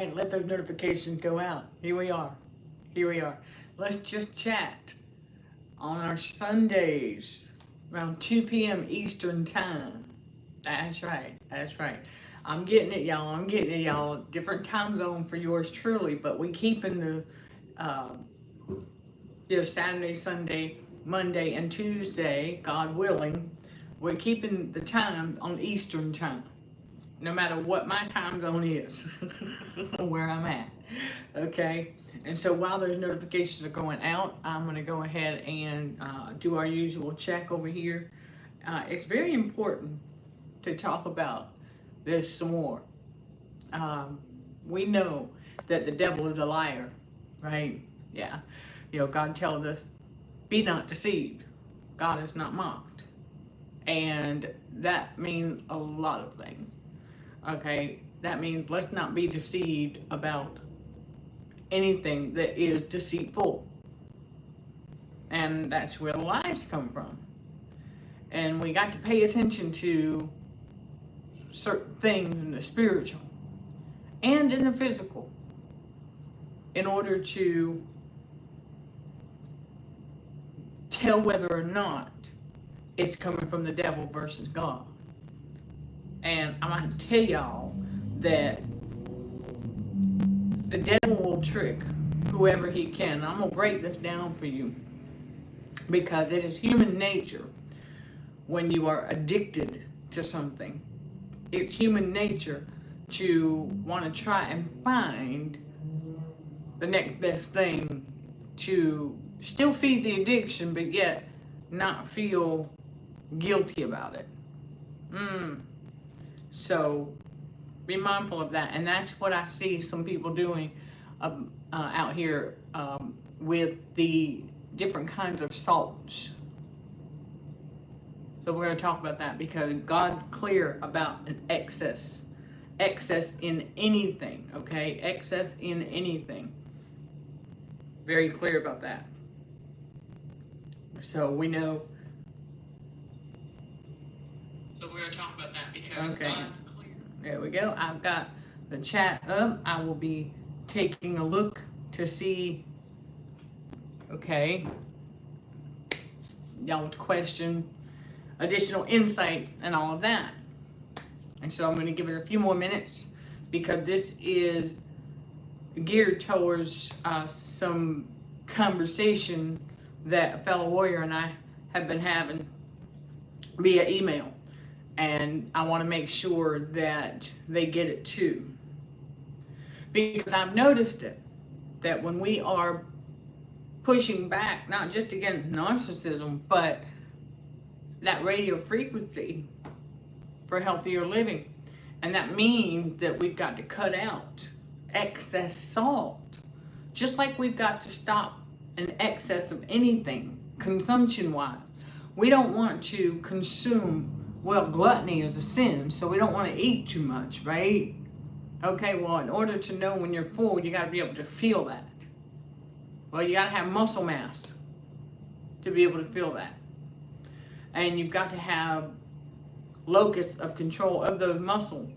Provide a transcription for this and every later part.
And let those notifications go out. Here we are. Here we are. Let's just chat on our Sundays around 2 p.m. Eastern Time. That's right. That's right. I'm getting it, y'all. I'm getting it, y'all. Different time zone for yours truly, but we keeping the Saturday, Sunday, Monday, and Tuesday, God willing, we're keeping the time on Eastern Time, no matter what my time zone is, where I'm at. Okay? And so while those notifications are going out, I'm going to go ahead and do our usual check over here. It's very important to talk about this some more. We know that the devil is a liar, right? Yeah. God tells us, be not deceived. God is not mocked. And that means a lot of things. Okay? That means let's not be deceived about anything that is deceitful. And that's where the lies come from. And we got to pay attention to certain things in the spiritual and in the physical in order to tell whether or not it's coming from the devil versus God. And I'm going to tell y'all that the devil will trick whoever he can. I'm going to break this down for you because it is human nature when you are addicted to something. It's human nature to want to try and find the next best thing to still feed the addiction, but yet not feel guilty about it. So be mindful of that. And that's what I see some people doing out here with the different kinds of salts. So we're going to talk about that because God's clear about an excess in anything, okay? Excess in anything. Very clear about that. So we know. So we're going to talk about that because okay. God's clear. There we go. I've got the chat up. I will be taking a look to see, okay, y'all's question, additional insight, and all of that. And so I'm going to give it a few more minutes because this is geared towards some conversation that a fellow warrior and I have been having via email. And I want to make sure that they get it too. Because I've noticed it, that when we are pushing back, not just against narcissism, but that radio frequency for healthier living. And that means that we've got to cut out excess salt. Just like we've got to stop an excess of anything, consumption-wise. We don't want to consume, well, gluttony is a sin, so we don't want to eat too much, right? Okay, well, in order to know when you're full, you got to be able to feel that. Well, you got to have muscle mass to be able to feel that. And you've got to have locus of control of those muscles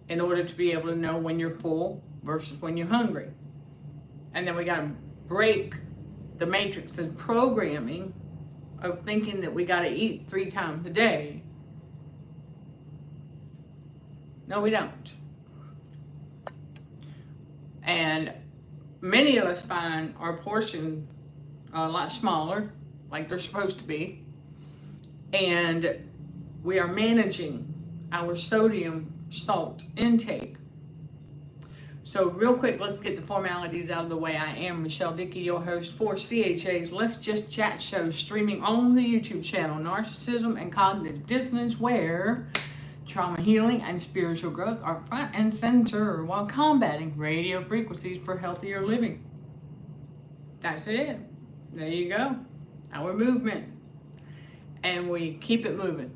in order to be able to know when you're full versus when you're hungry. And then we got to break the matrix of programming of thinking that we got to eat 3 times a day. No, we don't. And many of us find our portion a lot smaller, like they're supposed to be. And we are managing our sodium salt intake. So real quick, let's get the formalities out of the way. I am Michelle Dickey, your host for CHA's Let's Just Chat show, streaming on the YouTube channel Narcissism and Cognitive Dissonance, where trauma healing and spiritual growth are front and center while combating radio frequencies for healthier living. That's it. There you go. Our movement. And we keep it moving.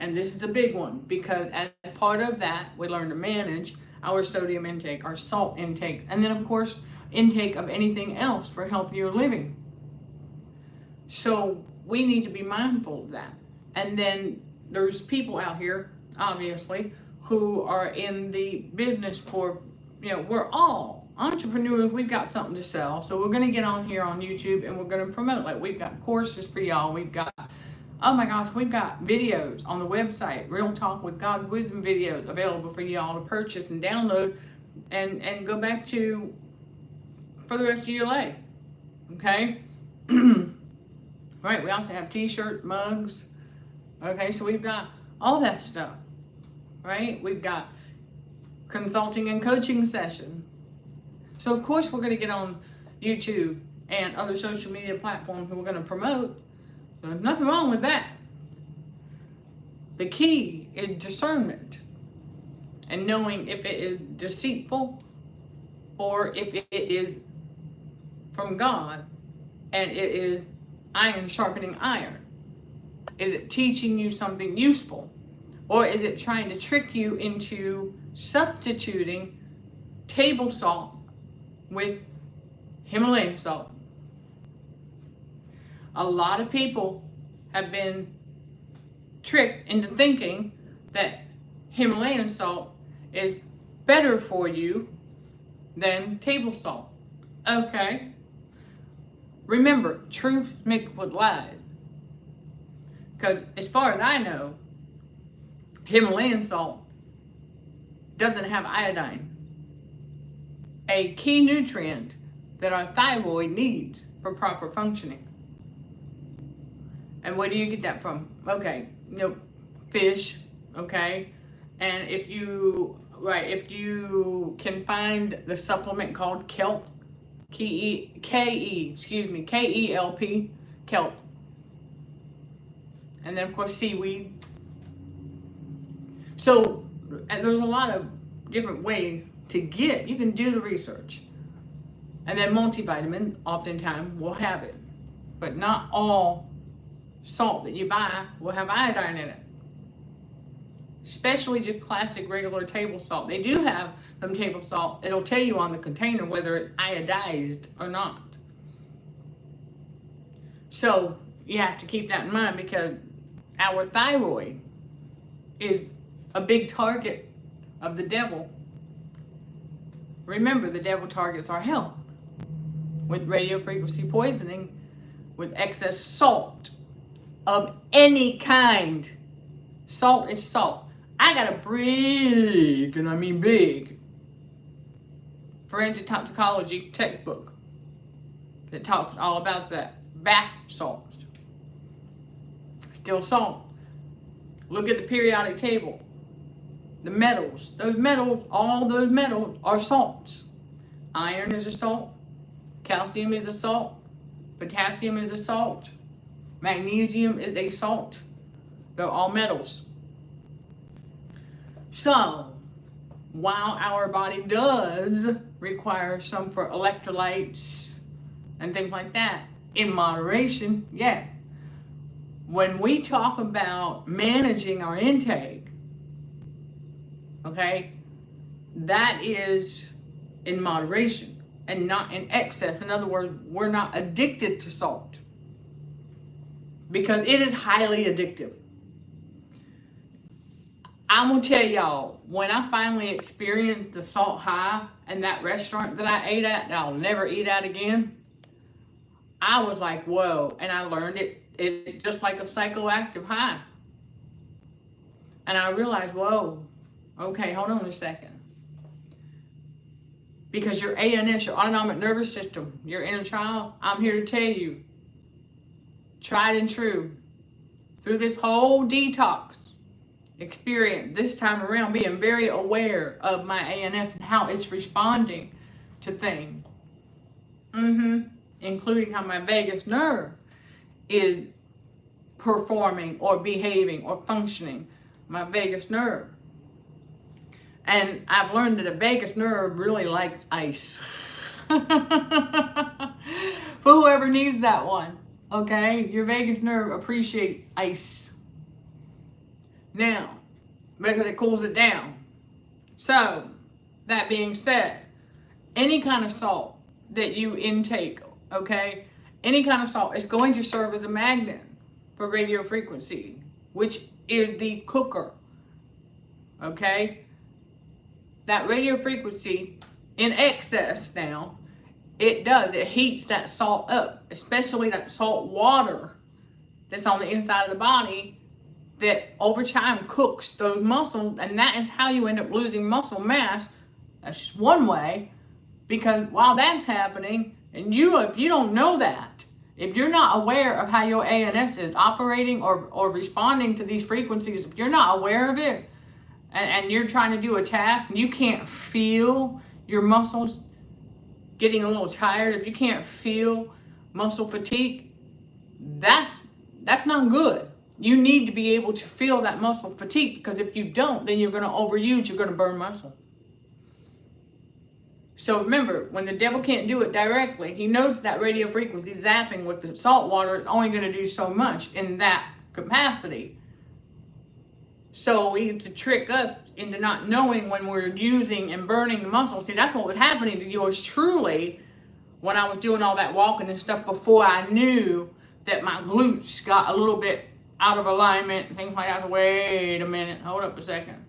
And this is a big one because as part of that, we learn to manage our sodium intake, our salt intake, and then of course, intake of anything else for healthier living. So we need to be mindful of that. And then there's people out here, obviously, who are in the business for, we're all entrepreneurs. We've got something to sell. So we're going to get on here on YouTube and we're going to promote. Like, we've got courses for y'all. We've got, oh my gosh, we've got videos on the website, Real Talk with God Wisdom videos available for y'all to purchase and download and go back to for the rest of your life. Okay? Right, we also have t-shirts, mugs. Okay, so we've got all that stuff. Right? We've got consulting and coaching session. So of course we're going to get on YouTube and other social media platforms that we're going to promote. There's nothing wrong with that. The key is discernment and knowing if it is deceitful or if it is from God and it is iron sharpening iron. Is it teaching you something useful? Or is it trying to trick you into substituting table salt with Himalayan salt? A lot of people have been tricked into thinking that Himalayan salt is better for you than table salt. Okay. Remember, truth mixed with lies. Because as far as I know, Himalayan salt doesn't have iodine, a key nutrient that our thyroid needs for proper functioning. And where do you get that from? Okay, fish, okay? And if you can find the supplement called kelp, K-E-L-P, kelp. And then of course seaweed. So there's a lot of different ways to get, you can do the research. And then multivitamin oftentimes will have it. But not all salt that you buy will have iodine in it. Especially just classic regular table salt. They do have some table salt. It'll tell you on the container whether it's iodized or not. So you have to keep that in mind because our thyroid is a big target of the devil. Remember, the devil targets our health with radio frequency poisoning, with excess salt of any kind. Salt is salt. I got a big, and I mean big, forensic toxicology textbook that talks all about that. Bath salts. Still salt. Look at the periodic table. The metals. Those metals, all those metals are salts. Iron is a salt. Calcium is a salt. Potassium is a salt. Magnesium is a salt. They're all metals. So, while our body does require some for electrolytes and things like that, in moderation, yeah. When we talk about managing our intake, okay, that is in moderation and not in excess. In other words, we're not addicted to salt because it is highly addictive. I'm going to tell y'all, when I finally experienced the salt high in that restaurant that I ate at, that I'll never eat at again, I was like, whoa. And I learned it's just like a psychoactive high. And I realized, whoa, okay, hold on a second. Because your ANS, your autonomic nervous system, your inner child, I'm here to tell you, tried and true, through this whole detox experience, this time around, being very aware of my ANS and how it's responding to things. Including how my vagus nerve is performing or behaving or functioning. My vagus nerve. And I've learned that a vagus nerve really likes ice. For whoever needs that one. Okay? Your vagus nerve appreciates ice. Now, because it cools it down. So, that being said, any kind of salt that you intake, okay, any kind of salt is going to serve as a magnet for radio frequency, which is the cooker. okay? That radio frequency in excess now, it heats that salt up, especially that salt water that's on the inside of the body that over time cooks those muscles, and that is how you end up losing muscle mass. That's just one way, because while that's happening, and if you don't know that, if you're not aware of how your ANS is operating or responding to these frequencies, if you're not aware of it, and you're trying to do a task, and you can't feel your muscles getting a little tired, if you can't feel muscle fatigue, that's not good. You need to be able to feel that muscle fatigue, because if you don't, then you're going to overuse, you're going to burn muscle. So remember, when the devil can't do it directly, he knows that radio frequency zapping with the salt water is only going to do so much in that capacity. So he to trick us into not knowing when we're using and burning the muscle. See, that's what was happening to yours truly when I was doing all that walking and stuff before I knew that my glutes got a little bit out of alignment, things like that. Wait a minute, hold up a second.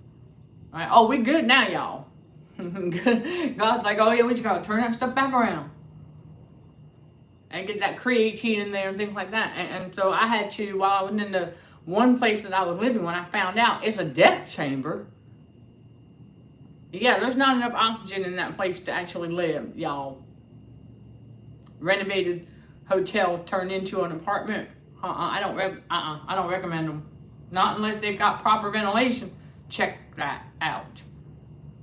All right, oh, we good now, y'all. God's like, oh yeah, we just gotta turn that stuff back around and get that creatine in there and things like that. And so I had to, while I was in the one place that I was living, when I found out it's a death chamber. Yeah, there's not enough oxygen in that place to actually live, y'all. Renovated hotel turned into an apartment. I don't recommend them. Not unless they've got proper ventilation. Check that out.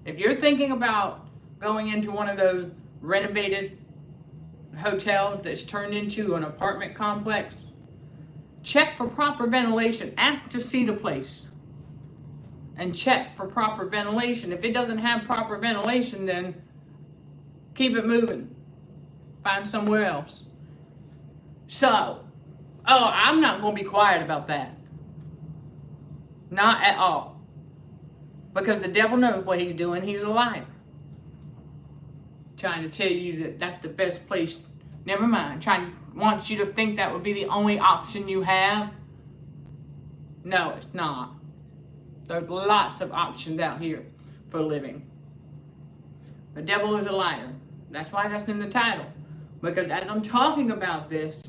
If you're thinking about going into one of those renovated hotels that's turned into an apartment complex, check for proper ventilation. Ask to see the place and check for proper ventilation. If it doesn't have proper ventilation, then keep it moving. Find somewhere else. So, I'm not going to be quiet about that. Not at all. Because the devil knows what he's doing. He's a liar. Trying to tell you that that's the best place. Never mind. Wants you to think that would be the only option you have. No, it's not. There's lots of options out here for living. The devil is a liar. That's why that's in the title. Because as I'm talking about this,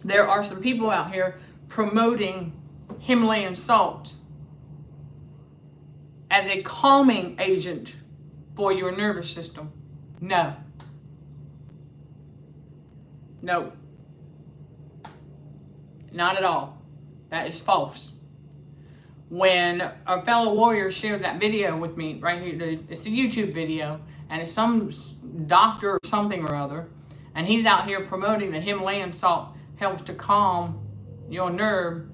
there are some people out here promoting Himalayan salt as a calming agent for your nervous system. No. No. Not at all. That is false. When a fellow warrior shared that video with me right here, it's a YouTube video, and it's some doctor or something or other, and he's out here promoting the Himalayan salt helps to calm your nerve.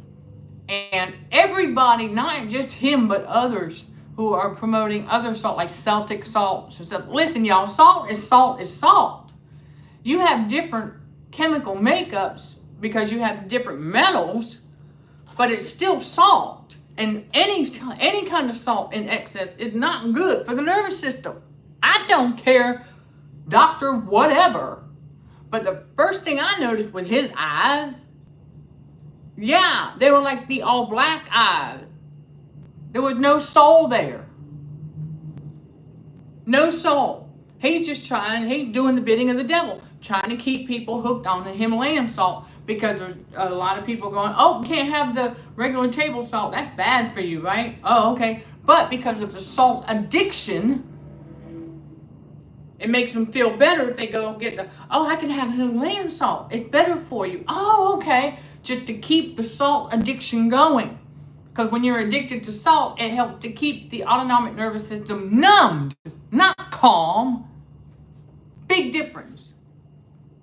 And everybody, not just him, but others who are promoting other salt, like Celtic salt. So listen, y'all, salt is salt is salt. You have different chemical makeups because you have different metals, but it's still salt. And any kind of salt in excess is not good for the nervous system. I don't care, doctor, whatever. But the first thing I noticed with his eyes, yeah, they were like the all black eyes. There was no soul there. No soul. He's doing the bidding of the devil, trying to keep people hooked on the Himalayan salt, because there's a lot of people going, oh, can't have the regular table salt. That's bad for you, right? Oh, okay. But because of the salt addiction, it makes them feel better if they go get I can have Himalayan salt. It's better for you. Oh, okay. Just to keep the salt addiction going. Because when you're addicted to salt, it helps to keep the autonomic nervous system numbed, not calm. Big difference.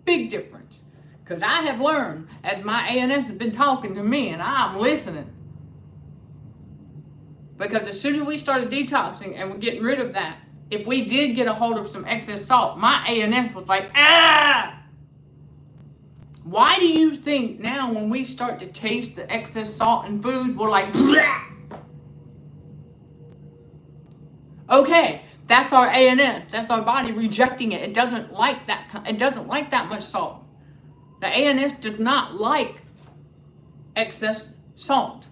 Big difference. Because I have learned, as my ANS has been talking to me, and I'm listening. Because as soon as we started detoxing and we're getting rid of that, if we did get a hold of some excess salt, my ANS was like, ah! Why do you think now when we start to taste the excess salt in foods, we're like, blah! Okay, that's our ANS. That's our body rejecting it. It doesn't like that. It doesn't like that much salt. The ANS does not like excess salt.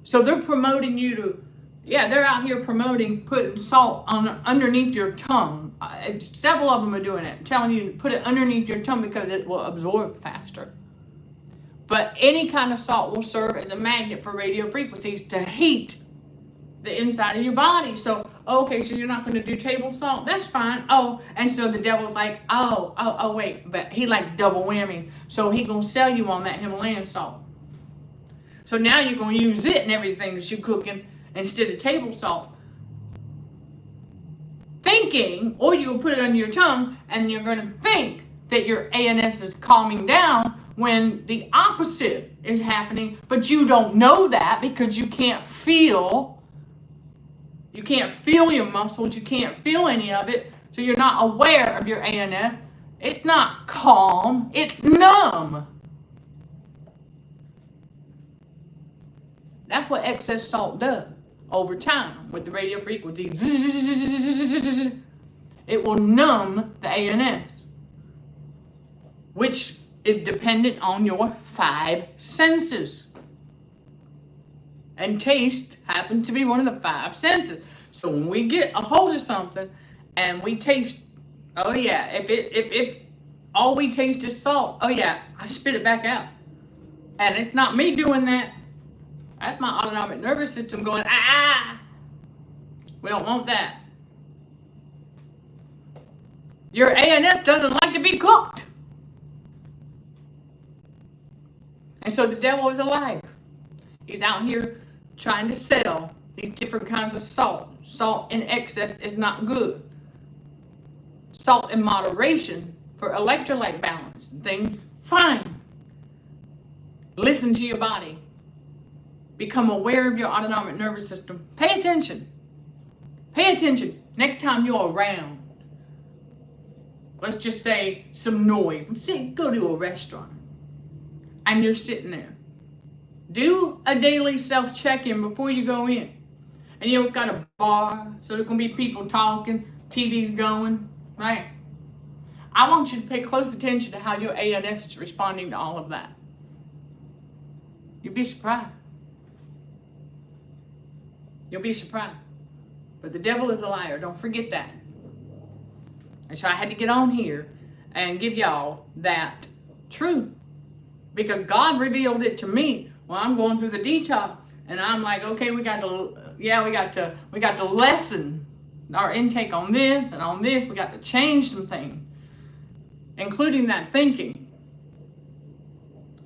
So they're promoting you Yeah, they're out here promoting putting salt on underneath your tongue. Several of them are doing it, telling you to put it underneath your tongue because it will absorb faster. But any kind of salt will serve as a magnet for radio frequencies to heat the inside of your body. So, okay, so you're not going to do table salt? That's fine. Oh, and so the devil's like, wait, but he like double whammy. So he going to sell you on that Himalayan salt. So now you're going to use it in everything that you're cooking instead of table salt. Thinking, or you'll put it under your tongue and you're going to think that your ANS is calming down when the opposite is happening, but you don't know that because you can't feel your muscles, you can't feel any of it, so you're not aware of your ANS. It's not calm, it's numb. That's what excess salt does over time with the radio frequency. It will numb the ANS, which is dependent on your 5 senses. And taste happens to be one of the 5 senses. So when we get a hold of something and we taste, oh yeah, if all we taste is salt, oh yeah, I spit it back out. And it's not me doing that. That's my autonomic nervous system going, we don't want that. Your ANS doesn't like to be cooked. And so the devil is a liar. He's out here trying to sell these different kinds of salt. Salt in excess is not good. Salt in moderation for electrolyte balance, things, fine. Listen to your body. Become aware of your autonomic nervous system. Pay attention. Pay attention next time you're around. Let's just say some noise. Go to a restaurant and you're sitting there. Do a daily self-check-in before you go in. And you've got a bar, so there's going to be people talking, TV's going, right? I want you to pay close attention to how your ANS is responding to all of that. You'll be surprised. You'll be surprised. But the devil is a liar. Don't forget that. And so I had to get on here and give y'all that truth. Because God revealed it to me when I'm going through the detox. And I'm like, okay, we got to lessen our intake on this and on this. We got to change some things, including that thinking.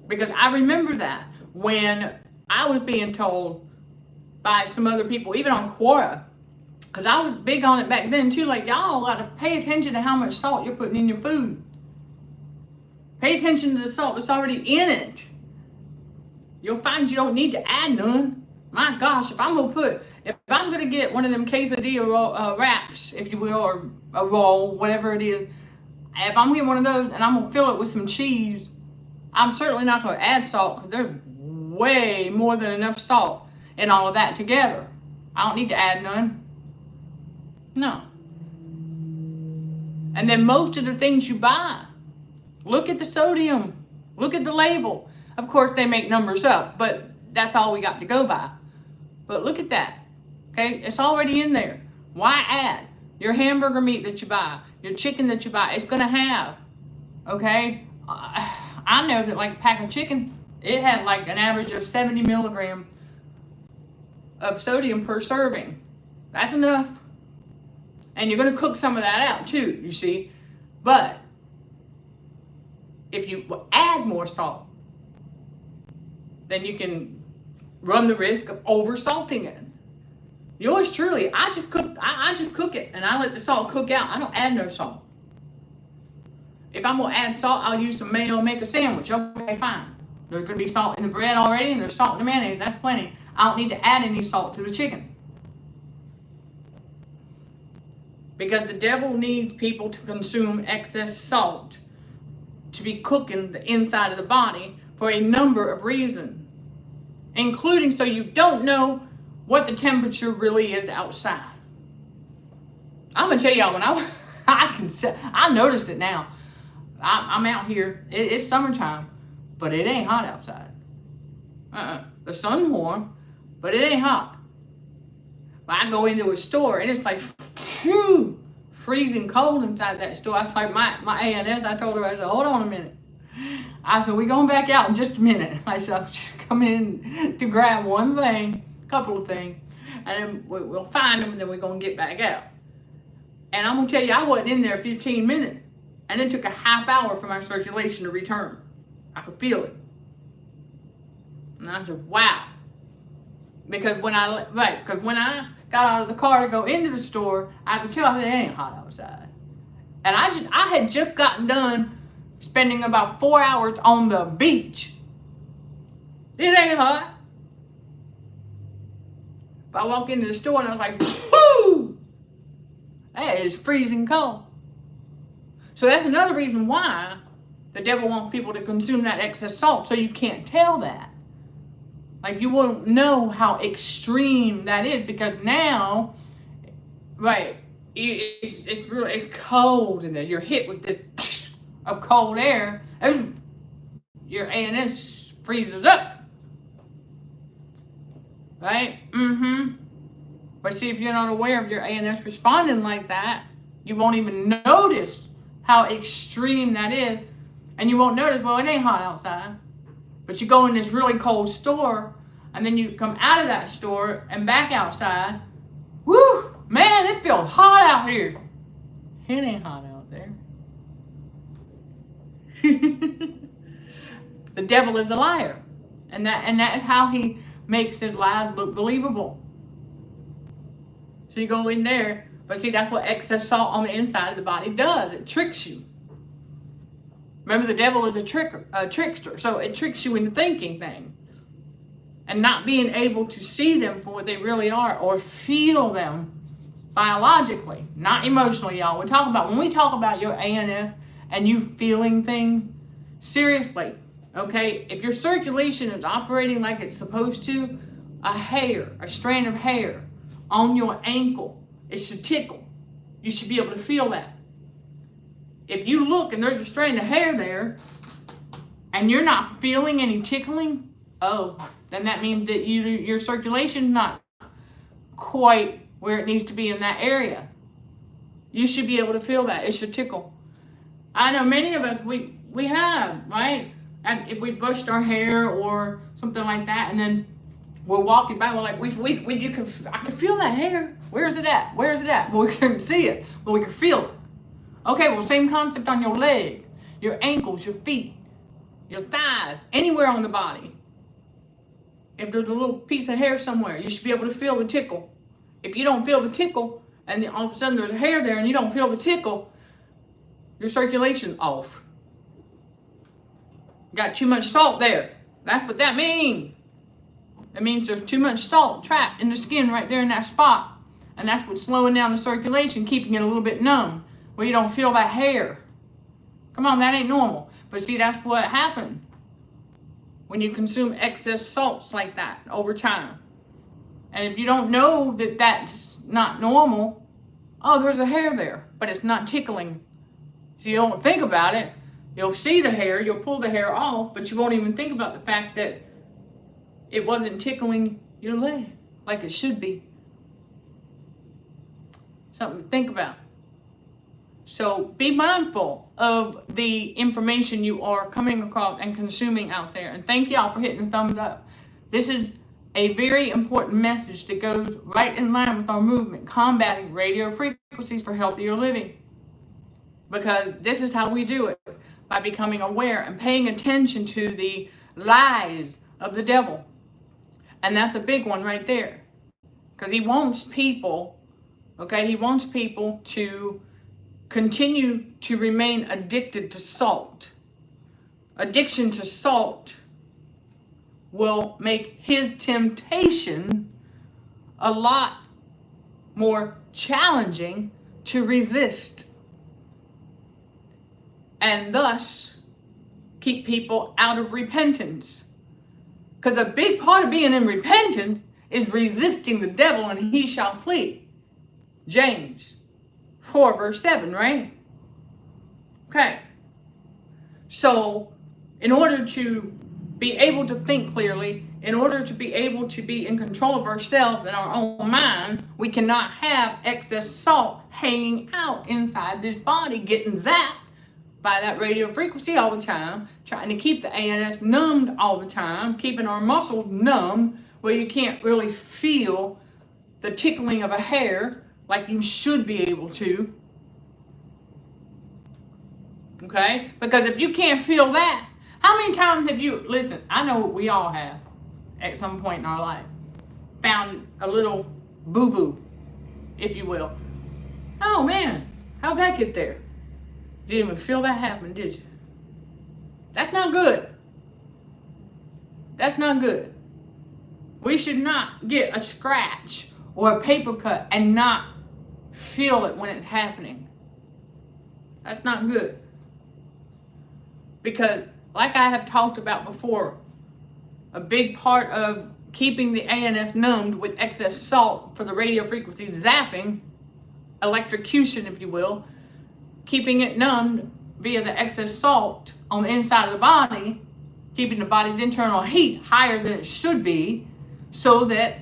Because I remember that when I was being told by some other people, even on Quora, because I was big on it back then too, like, y'all got to pay attention to how much salt you're putting in your food. Pay attention to the salt that's already in it. You'll find you don't need to add none. My gosh, if I'm going to get one of them quesadilla wraps, if you will, or a roll, whatever it is, if I'm getting one of those and I'm going to fill it with some cheese, I'm certainly not going to add salt because there's way more than enough salt in all of that together. I don't need to add none. No. And then most of the things you buy, look at the sodium. Look at the label. Of course, they make numbers up, but that's all we got to go by. But look at that. Okay? It's already in there. Why add? Your hamburger meat that you buy, your chicken that you buy, it's going to have. Okay? I know that like a pack of chicken, it had like an average of 70 milligrams of sodium per serving. That's enough. And you're going to cook some of that out too, you see. But if you add more salt, then you can run the risk of over-salting it. Yours truly, I just cook it and I let the salt cook out. I don't add no salt. If I'm going to add salt, I'll use some mayo and make a sandwich. Okay, fine. There's going to be salt in the bread already and there's salt in the mayonnaise. That's plenty. I don't need to add any salt to the chicken. Because the devil needs people to consume excess salt to be cooking the inside of the body for a number of reasons, including so you don't know what the temperature really is outside. I'm gonna tell y'all, when I notice it now. I'm out here. It's summertime, but it ain't hot outside. The sun's warm, but it ain't hot. But I go into a store and it's like, phew, freezing cold inside that store. I was like, my ANS, I told her, I said, hold on a minute. I said, we're going back out in just a minute. I said, I'm just coming in to grab one thing, a couple of things, and then we'll find them, and then we're going to get back out. And I'm going to tell you, I wasn't in there 15 minutes, and it took a half hour for my circulation to return. I could feel it. And I said, wow. Because when I got out of the car to go into the store, I could tell, I said, it ain't hot outside. And I had just gotten done spending about 4 hours on the beach. It ain't hot. But I walk into the store and I was like, whoo! That is freezing cold. So that's another reason why the devil wants people to consume that excess salt, so you can't tell that. Like, you won't know how extreme that is, because now, right, it's cold in there. You're hit with this of cold air, your ANS freezes up. Right? But see, if you're not aware of your ANS responding like that, you won't even notice how extreme that is. And you won't notice, well, it ain't hot outside. But you go in this really cold store, and then you come out of that store and back outside. Woo! Man, it feels hot out here. It ain't hot out there. The devil is a liar. And that is how he makes his lies look believable. So you go in there, but see, that's what excess salt on the inside of the body does. It tricks you. Remember, the devil is a trickster, so it tricks you into thinking things and not being able to see them for what they really are, or feel them biologically, not emotionally, y'all. When we talk about your ANS and you feeling things, seriously, okay, if your circulation is operating like it's supposed to, a strand of hair on your ankle, it should tickle. You should be able to feel that. If you look and there's a strand of hair there and you're not feeling any tickling, then that means that your circulation's not quite where it needs to be in that area. You should be able to feel that. It should tickle. I know many of us, we have, right? And if we brushed our hair or something like that, and then we're walking by, we're like, I can feel that hair. Where is it at? Where is it at? Well, we couldn't see it, but we could feel it. Okay, well, same concept on your leg, your ankles, your feet, your thighs, anywhere on the body. If there's a little piece of hair somewhere, you should be able to feel the tickle. If you don't feel the tickle, and all of a sudden there's hair there and you don't feel the tickle, your circulation's off. You got too much salt there. That's what that means. It means there's too much salt trapped in the skin right there in that spot. And that's what's slowing down the circulation, keeping it a little bit numb, where you don't feel that hair. Come on, that ain't normal. But see, that's what happens when you consume excess salts like that over time. And if you don't know that that's not normal, there's a hair there, but it's not tickling. So you don't think about it. You'll see the hair, you'll pull the hair off, but you won't even think about the fact that it wasn't tickling your leg like it should be. Something to think about. So be mindful of the information you are coming across and consuming out there. And thank y'all for hitting the thumbs up. This is a very important message that goes right in line with our movement, combating radio frequencies for healthier living. Because this is how we do it, by becoming aware and paying attention to the lies of the devil. And that's a big one right there. Because he wants people, he wants people to continue to remain addicted to salt. Addiction to salt will make his temptation a lot more challenging to resist, and thus keep people out of repentance. Because a big part of being in repentance is resisting the devil, and he shall flee. James 4 verse 7, right? Okay. So in order to be able to think clearly, in order to be able to be in control of ourselves and our own mind, we cannot have excess salt hanging out inside this body, getting zapped by that radio frequency all the time, trying to keep the ANS numbed all the time, keeping our muscles numb where you can't really feel the tickling of a hair like you should be able to. Okay? Because if you can't feel that, how many times have you, listen, I know we all have at some point in our life, found a little boo-boo, if you will. Oh man, how'd that get there? Didn't even feel that happen, did you? That's not good. That's not good. We should not get a scratch or a paper cut and not feel it when it's happening. That's not good. Because, like I have talked about before, a big part of keeping the ANF numbed with excess salt for the radio frequency zapping, electrocution if you will, keeping it numbed via the excess salt on the inside of the body, keeping the body's internal heat higher than it should be, so that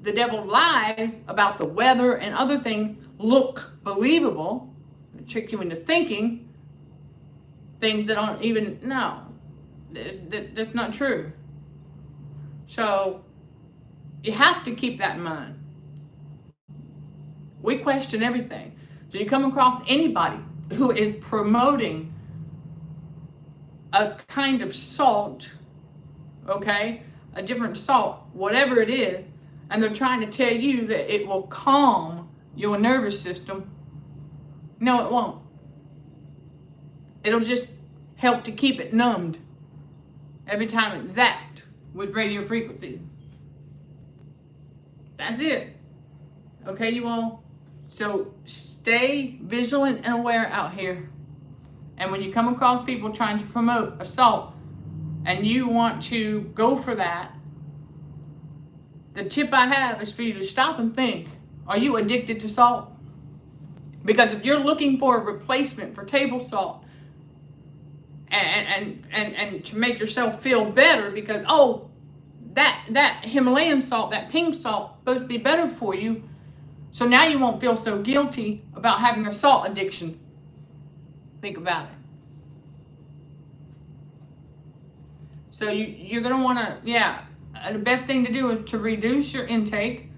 the devil lies about the weather and other things look believable, trick you into thinking things that aren't even, no, that's not true. So you have to keep that in mind. We question everything. So you come across anybody who is promoting a kind of salt, okay, a different salt, whatever it is, and they're trying to tell you that it will calm your nervous system. No, it won't. It'll just help to keep it numbed every time it's zapped with radio frequency. That's it. Okay, you all? So stay vigilant and aware out here. And when you come across people trying to promote assault and you want to go for that, the tip I have is for you to stop and think, are you addicted to salt? Because if you're looking for a replacement for table salt and to make yourself feel better because, oh, that Himalayan salt, that pink salt, supposed to be better for you, so now you won't feel so guilty about having a salt addiction. Think about it. So you're going to want to, the best thing to do is to reduce your intake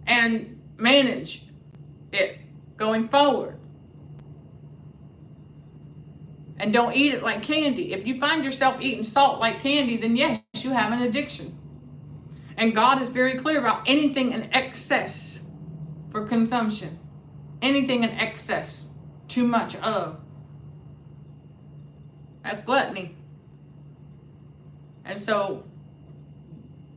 and manage it going forward. And don't eat it like candy. If you find yourself eating salt like candy, then yes, you have an addiction. And God is very clear about anything in excess for consumption. Anything in excess, too much of. That's gluttony. And so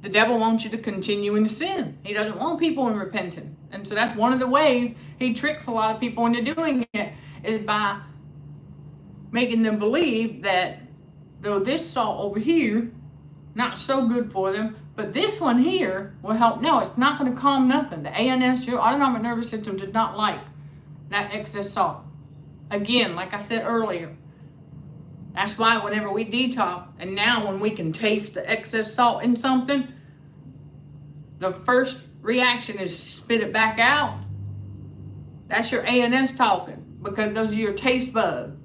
the devil wants you to continue in sin. He doesn't want people in repentance. And so that's one of the ways he tricks a lot of people into doing it, is by making them believe that though this salt over here, not so good for them, but this one here will help. No, it's not going to calm nothing. The ANS, your autonomic nervous system, does not like that excess salt. Again, like I said earlier, that's why whenever we detox, and now when we can taste the excess salt in something, the first reaction is spit it back out. That's your ANS talking, because those are your taste buds.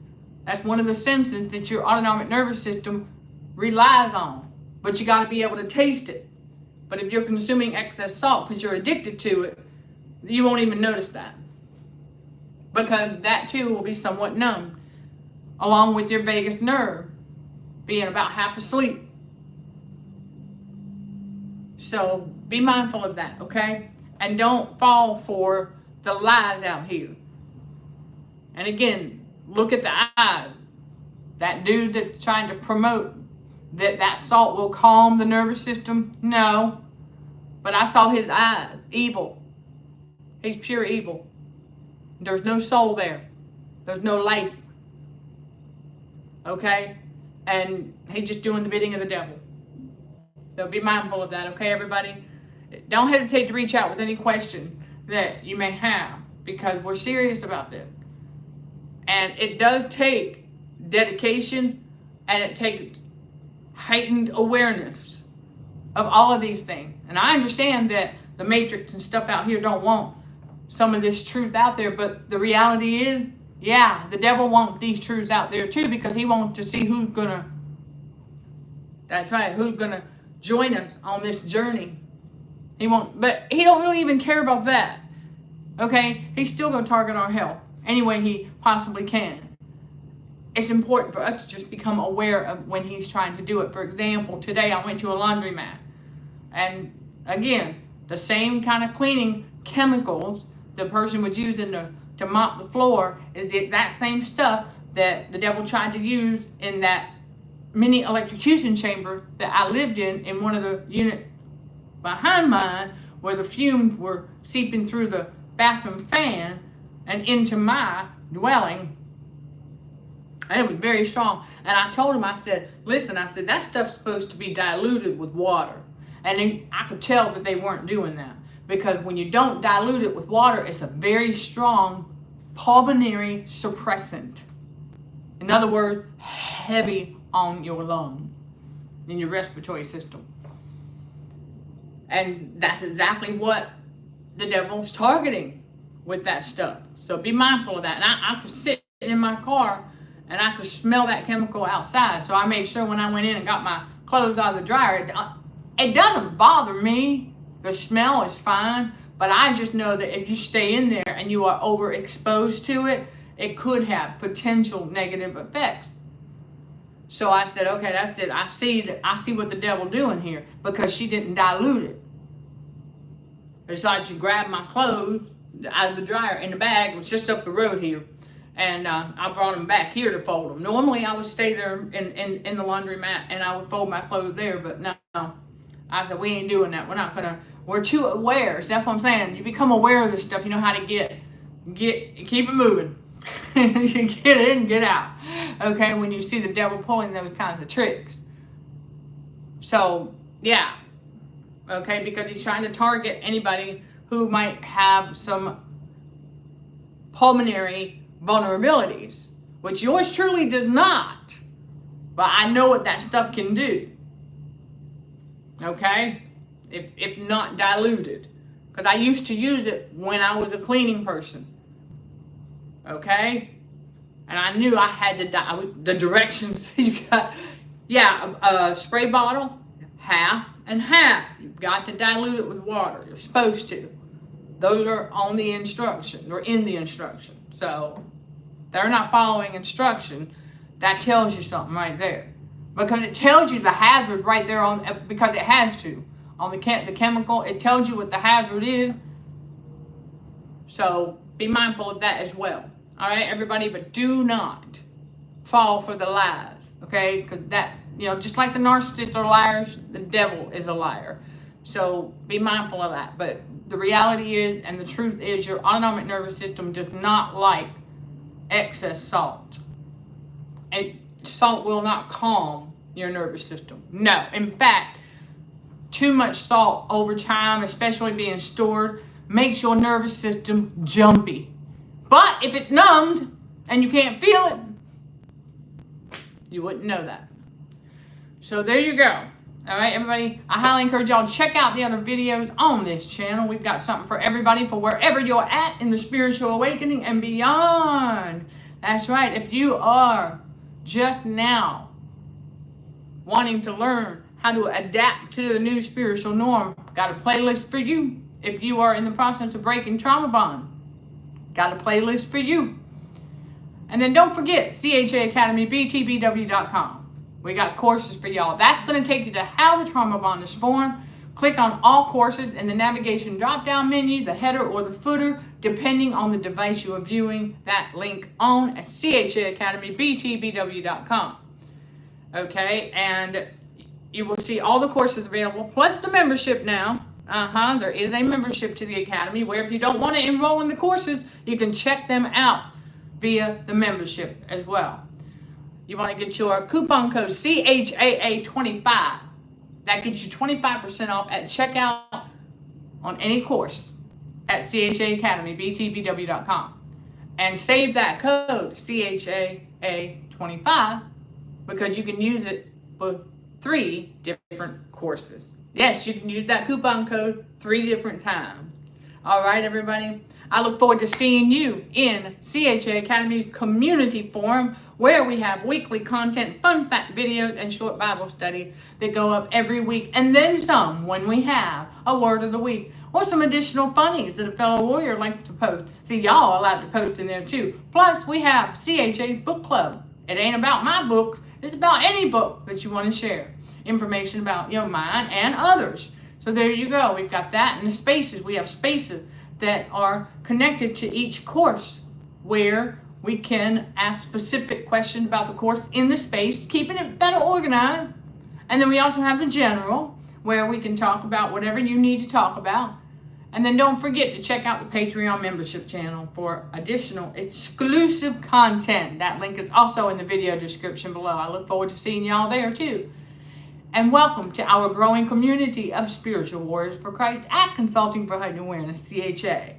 That's one of the senses that your autonomic nervous system relies on. But you got to be able to taste it. But if you're consuming excess salt because you're addicted to it, you won't even notice that. Because that too will be somewhat numb, along with your vagus nerve being about half asleep. So be mindful of that, okay? And don't fall for the lies out here. And again, look at the eye. That dude that's trying to promote that salt will calm the nervous system, no. But I saw his eyes, evil. He's pure evil. There's no soul there. There's no life. Okay? And he's just doing the bidding of the devil. So be mindful of that, okay, everybody? Don't hesitate to reach out with any question that you may have, because we're serious about this. And it does take dedication, and it takes heightened awareness of all of these things. And I understand that the Matrix and stuff out here don't want some of this truth out there, but the reality is, yeah, the devil wants these truths out there too, because he wants to see who's gonna, that's right, who's gonna join us on this journey. But he don't really even care about that. Okay, he's still gonna target our health any way he possibly can. It's important for us to just become aware of when he's trying to do it. For example, today I went to a laundromat, and again, the same kind of cleaning chemicals the person was using to mop the floor is the exact same stuff that the devil tried to use in that mini electrocution chamber that I lived in one of the units behind mine, where the fumes were seeping through the bathroom fan and into my dwelling. And it was very strong. And I told him, I said, listen, I said, that stuff's supposed to be diluted with water. And then I could tell that they weren't doing that. Because when you don't dilute it with water, it's a very strong pulmonary suppressant. In other words, heavy on your lungs, in your respiratory system. And that's exactly what the devil's targeting with that stuff. So be mindful of that. And I could sit in my car and I could smell that chemical outside. So I made sure when I went in and got my clothes out of the dryer, it doesn't bother me. The smell is fine, but I just know that if you stay in there and you are overexposed to it, it could have potential negative effects. So I said, okay, that's it. I see what the devil doing here, because she didn't dilute it. And so I just grabbed my clothes out of the dryer in the bag. It was just up the road here. And I brought them back here to fold them. Normally I would stay there in the laundromat and I would fold my clothes there, but no. I said, we ain't doing that. We're too aware. So that's what I'm saying. You become aware of this stuff. You know how to keep it moving. You get in, get out. Okay, when you see the devil pulling those kinds of tricks. So, yeah. Okay, because he's trying to target anybody who might have some pulmonary vulnerabilities, which yours truly does not. But I know what that stuff can do. Okay? If not diluted. Because I used to use it when I was a cleaning person. Okay? And I knew I had to the directions you got. Yeah, a spray bottle, half and half. You've got to dilute it with water. You're supposed to. Those are on the instruction, or in the instruction. So, they're not following instruction. That tells you something right there. Because it tells you the hazard right there because it has to. On the chemical, it tells you what the hazard is. So, be mindful of that as well. All right, everybody, but do not fall for the lies, okay? Because that, just like the narcissists are liars, the devil is a liar. So be mindful of that. But the reality is, and the truth is, your autonomic nervous system does not like excess salt. And salt will not calm your nervous system. No, in fact, too much salt over time, especially being stored, makes your nervous system jumpy. But if it's numbed and you can't feel it, you wouldn't know that. So there you go. All right, everybody, I highly encourage y'all to check out the other videos on this channel. We've got something for everybody, for wherever you're at in the spiritual awakening and beyond. That's right. If you are just now wanting to learn how to adapt to the new spiritual norm, got a playlist for you. If you are in the process of breaking trauma bond, got a playlist for you. And then don't forget, CHA Academy, btbw.com. We got courses for y'all. That's going to take you to how the trauma bond is formed. Click on all courses in the navigation drop-down menu, the header or the footer, depending on the device you are viewing that link on at CHA Academy, btbw.com. Okay, and you will see all the courses available, plus the membership now. There is a membership to the Academy where if you don't want to enroll in the courses, you can check them out via the membership as well. You want to get your coupon code CHAA25. That gets you 25% off at checkout on any course at CHA Academy, btbw.com. And save that code CHAA25 because you can use it for 3 different courses. Yes, you can use that coupon code 3 different times. All right, everybody. I look forward to seeing you in CHA Academy's community forum, where we have weekly content, fun fact videos, and short Bible studies that go up every week, and then some when we have a word of the week or some additional funnies that a fellow warrior likes to post. See, y'all are allowed to post in there too. Plus, we have CHA Book Club. It ain't about my books. It's about any book that you want to share. Information about, mine and others. So there you go. We've got that. And the spaces, we have spaces that are connected to each course where we can ask specific questions about the course in the space, keeping it better organized. And then we also have the general, where we can talk about whatever you need to talk about. And then don't forget to check out the Patreon membership channel for additional exclusive content. That link is also in the video description below. I look forward to seeing y'all there too. And welcome to our growing community of spiritual warriors for Christ at Consulting for Heightened Awareness, CHA.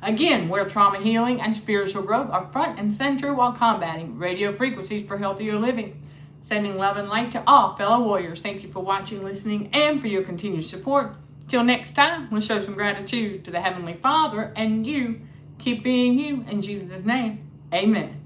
Again, where trauma healing and spiritual growth are front and center while combating radio frequencies for healthier living. Sending love and light to all fellow warriors. Thank you for watching, listening, and for your continued support. Till next time, we'll show some gratitude to the Heavenly Father, and you keep being you in Jesus' name. Amen.